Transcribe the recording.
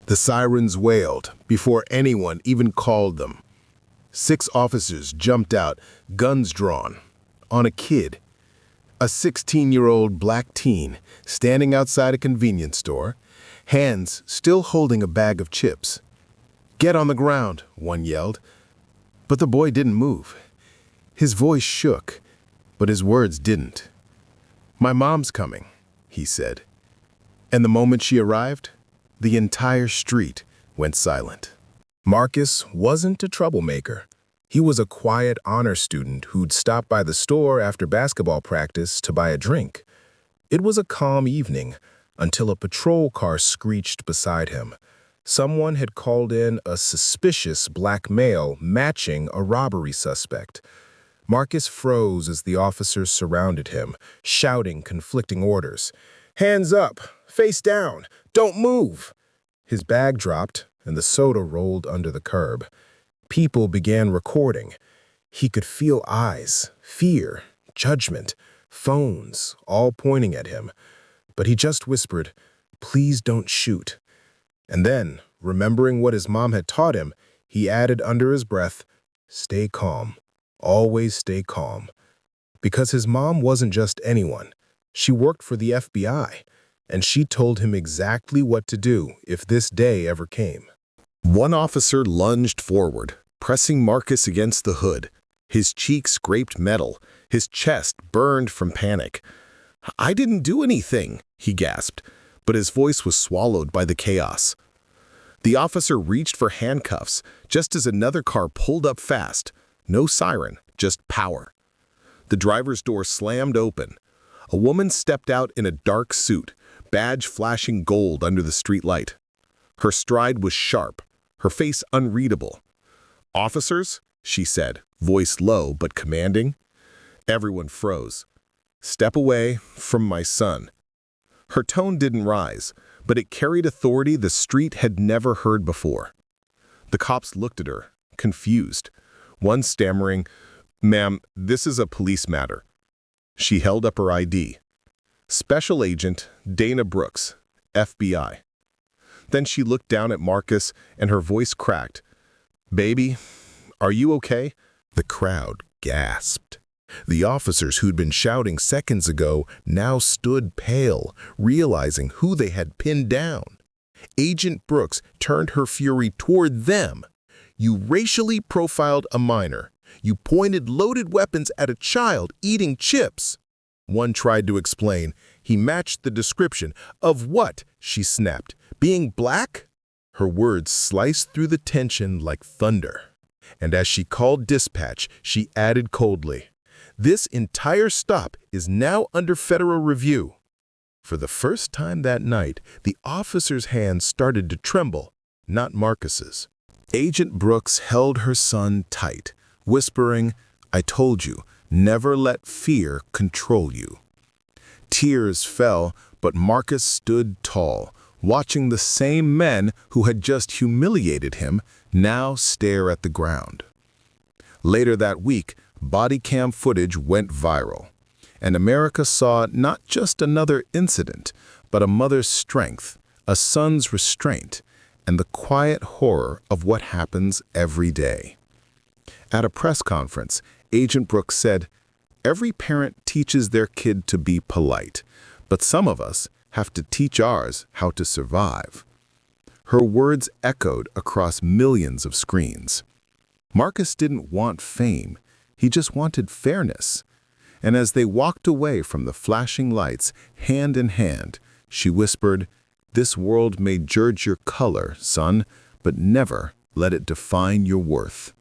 The sirens wailed before anyone even called them. 6 officers jumped out, guns drawn, on a kid. A 16-year-old black teen standing outside a convenience store, hands still holding a bag of chips. "Get on the ground," one yelled. But the boy didn't move. His voice shook, but his words didn't. "My mom's coming," he said. And the moment she arrived, the entire street went silent. Marcus wasn't a troublemaker. He was a quiet honor student who'd stop by the store after basketball practice to buy a drink. It was a calm evening until a patrol car screeched beside him. Someone had called in a suspicious black male matching a robbery suspect. Marcus froze as the officers surrounded him, shouting conflicting orders. "Hands up! Face down! Don't move!" His bag dropped, and the soda rolled under the curb. People began recording. He could feel eyes, fear, judgment, phones, all pointing at him. But he just whispered, "Please don't shoot." And then, remembering what his mom had taught him, he added under his breath, "Stay calm. Always stay calm." Because his mom wasn't just anyone. She worked for the FBI, and she told him exactly what to do if this day ever came. One officer lunged forward, pressing Marcus against the hood. His cheek scraped metal, his chest burned from panic. "I didn't do anything," he gasped, but his voice was swallowed by the chaos. The officer reached for handcuffs just as another car pulled up fast. No siren, just power. The driver's door slammed open. A woman stepped out in a dark suit, badge flashing gold under the street light. Her stride was sharp, her face unreadable. "Officers," she said, voice low but commanding. Everyone froze. "Step away from my son." Her tone didn't rise, but it carried authority the street had never heard before. The cops looked at her, confused. One stammering, "Ma'am, this is a police matter." She held up her ID. "Special Agent Dana Brooks, FBI." Then she looked down at Marcus and her voice cracked. "Baby, are you okay?" The crowd gasped. The officers who'd been shouting seconds ago now stood pale, realizing who they had pinned down. Agent Brooks turned her fury toward them. "You racially profiled a minor. You pointed loaded weapons at a child eating chips." One tried to explain. "He matched the description." "Of what?" she snapped. "Being black?" Her words sliced through the tension like thunder. And as she called dispatch, she added coldly, "This entire stop is now under federal review." For the first time that night, the officer's hands started to tremble, not Marcus's. Agent Brooks held her son tight, whispering, "I told you, never let fear control you." Tears fell, but Marcus stood tall, watching the same men who had just humiliated him now stare at the ground. Later that week, body cam footage went viral, and America saw not just another incident, but a mother's strength, a son's restraint, and the quiet horror of what happens every day. At a press conference, Agent Brooks said, "Every parent teaches their kid to be polite, but some of us have to teach ours how to survive." Her words echoed across millions of screens. Marcus didn't want fame, he just wanted fairness. And as they walked away from the flashing lights, hand in hand, she whispered, "This world may judge your color, son, but never let it define your worth."